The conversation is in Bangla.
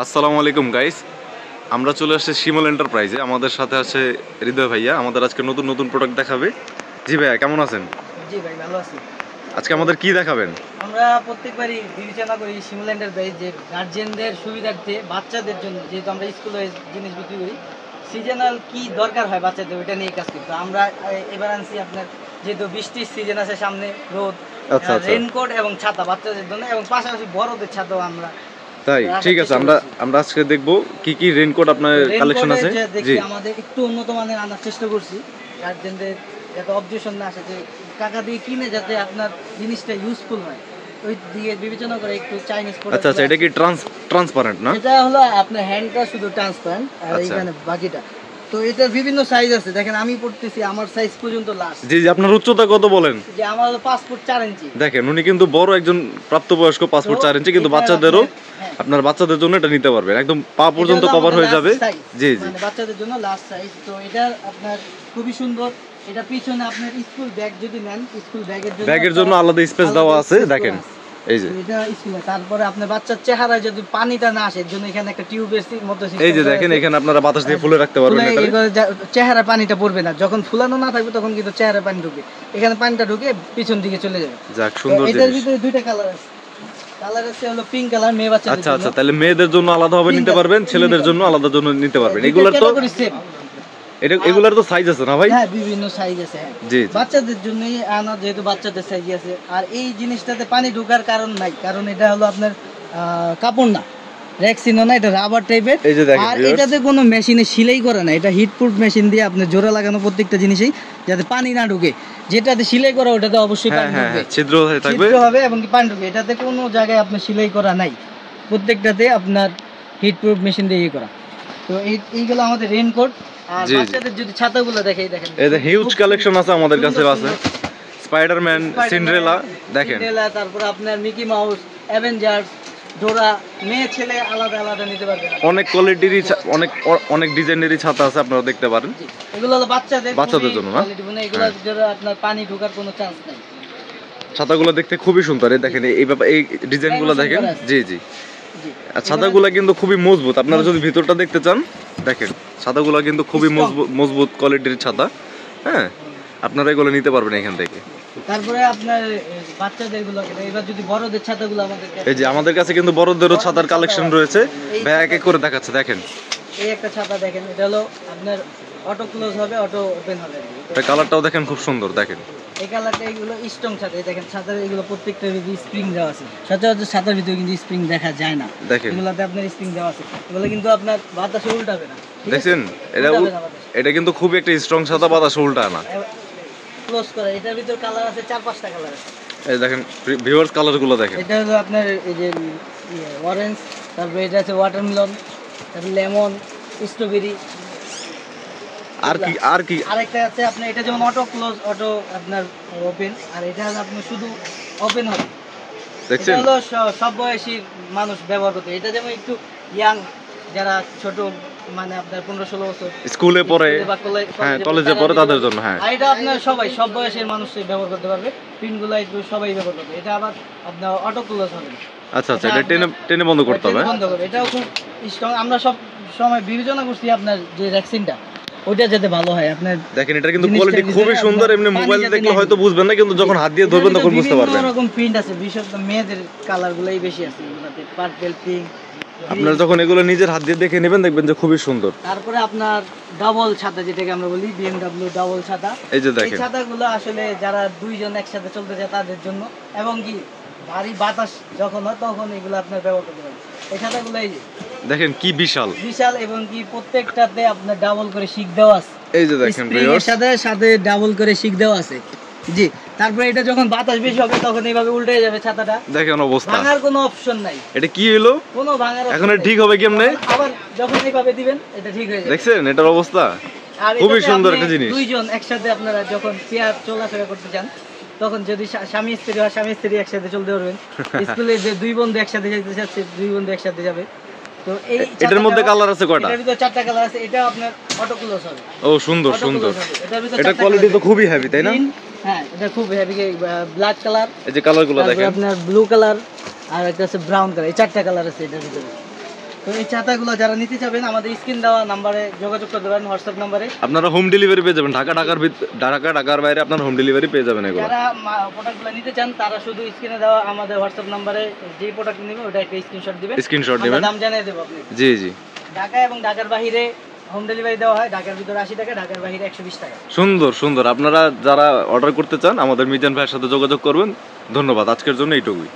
আসসালামু আলাইকুম গাইস, আমরা চলে আসছি শিমল এন্টারপ্রাইজে। আমাদের সাথে আছে হৃদয় ভাইয়া। আমাদের আজকে নতুন নতুন প্রোডাক্ট দেখাবে। জি ভাইয়া, কেমন আছেন? জি ভাই, ভালো আছি। আজকে আমাদের কি দেখাবেন? আমরা প্রত্যেকবারই বিবেচনা করি শিমুল এন্টারপ্রাইজ যে গার্জিয়ানদের সুবিধার্থে বাচ্চাদের জন্য, যেহেতু আমরা স্কুলে জিনিস বিক্রি করি, সিজনাল কি দরকার হয় বাচ্চাদের, ওইটা নিয়ে কাজ করি। তো আমরা এবার আনছি আপনার, যেহেতু বৃষ্টির সিজন আছে সামনে, রোদ, রেইনকোট এবং ছাতা বাচ্চাদের জন্য, এবং পাশাপাশি বড়দের ছাতাও আমরা। তাই ঠিক আছে, আমরা আজকে দেখব কি কি রেইনকোট আপনার কালেকশন আছে। জি, আমাদের একটু উন্নত মানের আনার চেষ্টা করছি, গার্জিয়ানদের যাতে অবজেকশন না আসে যে টাকা দিয়ে কিনে যাতে আপনার জিনিসটা ইউজফুল হয়, ওই দিকে বিবেচনা করে একটু চাইনিজ প্রোডাক্ট। আচ্ছা আচ্ছা, এটা কি ট্রান্সপারেন্ট না? এটা হলো আপনার হ্যান্ডটা শুধু ট্রান্সপারেন্ট, আর এইখানে বাকিটা। তো এটা বিভিন্ন সাইজ আছে, দেখেন আমি পড়তেছি আমার সাইজ পর্যন্ত লাস্ট। জি জি, আপনার উচ্চতা কত বলেন? যে আমার হলো 5 ফুট 4 ইঞ্চি। দেখেন উনি কিন্তু বড় একজন প্রাপ্তবয়স্ক, 5 ফুট 4 ইঞ্চি, কিন্তু বাচ্চাদেরও আপনার বাচ্চাদের জন্য এটা নিতে পারবেন, একদম পা পর্যন্ত কভার হয়ে যাবে। জি জি, মানে বাচ্চাদের জন্য লাস্ট সাইজ। তো এটা আপনার খুবই সুন্দর। এটা পিছনে আপনার স্কুল ব্যাগ যদি নেন, স্কুল ব্যাগের জন্য আলাদা স্পেস দেওয়া আছে। দেখেন এই যে এটা স্কুলে, তারপরে আপনার বাচ্চার চেহারায় যদি পানিটা না আসে, এর জন্য এখানে একটা টিউবের মতো সিস্টেম। এই যে দেখেন, এখানে আপনারা বাতাস দিয়ে ফুলে রাখতে পারবেন। চেহারা পানিটা পড়বে না, যখন ফুলানো না থাকবে তখন কিন্তু চেহারা পানি ঢুকে, এখানে পানিটা ঢুকে পিছন দিকে চলে যাবে। যাক, সুন্দর। এটার ভিতরে দুইটা কালার আছে। কালার আছে হলো পিঙ্ক কালার, মেয়ে বাচ্চাদের জন্য। আচ্ছা আচ্ছা, তাহলে মেয়েদের জন্য আলাদা ভাবে নিতে পারবেন, ছেলেদের জন্য আলাদা জন্য নিতে পারবেন। এগুলার তো এগুলার তো সাইজ আছে না ভাই? হ্যাঁ, বিভিন্ন সাইজ আছে। হ্যাঁ জি, বাচ্চাদের জন্যই আনা, যেহেতু বাচ্চাদের সাইজ আছে। আর এই জিনিসটাতে পানি ঢোকার কারণ নাই, কারণ এটা হলো আপনার কাপড় না, রেক্সিনও না, এটা রাবার টাইপের। আর এটাতে কোনো মেশিনে সেলাই করা না, এটা হিট প্রুফ মেশিন দিয়ে আপনি জোড়া লাগানো প্রত্যেকটা জিনিসেই, যাতে পানি না ঢোকে। যেটাতে সেলাই করা ওটাতে অবশ্যই পানি ঢুকবে, ছিদ্র হবে এবং পানি ঢুকবে। এটাতে কোনো জায়গায় আপনার সেলাই করা নাই, প্রত্যেকটাতে আপনার হিট প্রুফ মেশিন দিয়ে করা। তো এইগুলো আমাদের রেইনকোট। আর বাচ্চাদের যদি ছাতাগুলো দেখাই, দেখেন এই যে হিউজ কালেকশন আছে আমাদের কাছে। আছে স্পাইডারম্যান, সিন্ডারেলা, দেখেন সিন্ডারেলা, তারপর আপনার মিকি মাউস, অ্যাভেঞ্জার্স, ডোরা, মেয়ে ছেলে আলাদা আলাদা নিতে পারবেন। অনেক কোয়ালিটির অনেক ডিজাইনেরই ছাতা আছে, আপনারা দেখতে পারেন। এগুলো হলো বাচ্চাদের জন্য না, এগুলো জন্য আপনার পানি ঢোকার কোনো চান্স নাই। ছাতাগুলো দেখতে খুবই সুন্দর। দেখেন এই ডিজাইনগুলো দেখেন। জি জি, আর ছাতাগুলো কিন্তু খুবই মজবুত। আপনারা যদি ভিতরটা দেখতে চান, দেখেন ছাতাগুলো কিন্তু খুবই মজবুত কোয়ালিটির ছাতা। হ্যাঁ, আপনারা এগুলো নিতে পারবেন এখান থেকে। তারপরে আপনার বাচ্চাদের গুলো, এবার যদি বড়দের ছাতাগুলো এই যে আমাদের কাছে কিন্তু বড়দেরও ছাতার কালেকশন রয়েছে। ভাই এক এক করে দেখাচ্ছে, দেখেন। এই একটা ছাতা দেখেন, এটা হলো আপনার অটো ক্লোজ হবে, অটো ওপেন হবে। এটা কালারটাও দেখেন খুব সুন্দর। দেখেন এই কালারটা, এগুলো স্ট্রং ছাতা। দেখেন ছাতার এগুলো প্রত্যেকটার ভিতরে স্প্রিং দেওয়া আছে। সচরাচর ছাতার ভিতরে কিন্তু স্প্রিং দেখা যায় না, এগুলোতে আপনার স্প্রিং দেওয়া আছে। এগুলো কিন্তু আপনার বাতাসে উল্টাবে না, দেখছেন? এটা কিন্তু খুবই একটা স্ট্রং ছাতা, বাতাসে উল্টায় না। ক্লোজ করা। এটার ভিতর কালার আছে 4-5টা কালার আছে। এই দেখেন ভিউয়ার্স, কালারগুলো দেখেন। এটা হলো আপনার এই যে অরেঞ্জ, তারপর এটা আছে ওয়াটারমেলন, তারপর লেমন, স্ট্রবেরি। আরেকটা আছে আপনার, এটা যেমন অটো ক্লোজ, অটো আপনার ওপেন। আর এটা হলো আপনার শুধু ওপেন হবে। দেখছেন? এটা হলো সব বয়সী মানুষ ব্যবহার করতে। এটা যেমন একটু ইয়াং, যারা ছোট, মানে আপনার 15-16 বছর স্কুলে পড়ে, হ্যাঁ কলেজে পড়ে, তাদের জন্য। হ্যাঁ, আর এটা আপনার সব বয়সের মানুষ ব্যবহার করতে পারবে। পিনগুলো একটু সবাই ব্যবহার করবে। এটা আবার আপনার অটো ক্লোজ হবে। আচ্ছা আচ্ছা, এটা টেনে বন্ধ করতে হবে। এটাও খুব স্ট্রং। আমরা সব সময় বিবেচনা করছি আপনার যে রেক্সিনটা, ওইটা যাতে ভালো হয়। আপনার দেখেন, এটা কিন্তু কোয়ালিটি খুবই সুন্দর। এমনি মোবাইলে দেখলে হয়তো বুঝবেন না, কিন্তু যখন হাত দিয়ে ধরবেন তখন বুঝতে পারবেন। বিভিন্ন রকম প্রিন্ট আছে, বিশেষ করে মেয়েদের কালারগুলোই বেশি আছে এগুলোতে, পার্পল, পিঙ্ক। আপনারা যখন এগুলো নিজের হাত দিয়ে দেখে নেবেন, দেখবেন যে খুবই সুন্দর। তারপরে আপনার ডাবল ছাতা, যেটাকে আমরা বলি BMW ডাবল ছাতা। এই যে দেখেন, এই ছাতাগুলো আসলে যারা দুইজন একসাথে চলতে চায় তাদের জন্য, এবং কি ভারী বাতাস যখন হয় তখন এগুলো আপনার ব্যবহার করতে পারেন। এই ছাতাগুলো এই যে দেখেন কি বিশাল, এবং কি প্রত্যেকটাতে আপনার ডাবল করে শিক দেওয়া আছে। এই যে দেখেন ভিউয়ার্স, সাথে ডাবল করে শিক দেওয়া আছে। জি, তারপরে এটা যখন বাতাস বেশি হবে তখন এইভাবে উল্টে যাবে ছাতাটা। দেখেন অবস্থা, ভাঙার কোনো অপশন নাই। এটা কি হলো? কোনো ভাঙার এখন ঠিক হবে কেমনে? আবার যখন এইভাবে দিবেন এটা ঠিক হয়ে যাবে। দেখছেন এটার অবস্থা? খুবই সুন্দর একটা জিনিস। দুইজন একসাথে আপনারা যখন পেয়ার চলাফেরা করতে চান, তখন যদি স্বামী স্ত্রী হয়, স্বামী স্ত্রী একসাথে চলতে পারবেন। স্কুলে যে দুই বন্ধু একসাথে যেতে চাচ্ছে, দুই বন্ধু একসাথে যাবে। তো এই এটার মধ্যে কালার আছে কয়টা? এটার ভিতরে 4টা কালার আছে। এটা আপনার অটো ক্লোজ হবে। ও সুন্দর সুন্দর। এটা কোয়ালিটি তো খুবই হেভি, তাই না? হ্যাঁ, এটা খুব হেভি। ব্ল্যাক কালার, এই যে কালারগুলো দেখেন, আপনার ব্লু কালার, আর একটা আছে ব্রাউন কালার। এই 4টা কালার আছে এটার ভিতরে। তো এই ছাতাগুলো যারা নিতে চাবেন আমাদের স্ক্রিন দেওয়া নাম্বারে যোগাযোগ করতে পারেন, হোয়াটসঅ্যাপ নাম্বারে। আপনারা হোম ডেলিভারি পেয়ে যাবেন, ঢাকার বাইরে আপনারা হোম ডেলিভারি পেয়ে যাবেন এগুলো। যারা প্রোডাক্টগুলো নিতে চান তারা শুধু স্ক্রিনে দেওয়া আমাদের হোয়াটসঅ্যাপ নাম্বারে যে প্রোডাক্ট নেবেন ওটা একটা স্ক্রিনশট দিবেন, দাম জানিয়ে দেব আপনি। জি জি। ঢাকা এবং ঢাকার বাইরে হোম ডেলিভারি দেওয়া হয়, ঢাকার ভিতরে 80 টাকা, ঢাকার বাইরে 120 টাকা। সুন্দর সুন্দর। আপনারা যারা অর্ডার করতে চান আমাদের মিজান ভাইয়ের সাথে যোগাযোগ করবেন। ধন্যবাদ, আজকের জন্য এইটুকুই।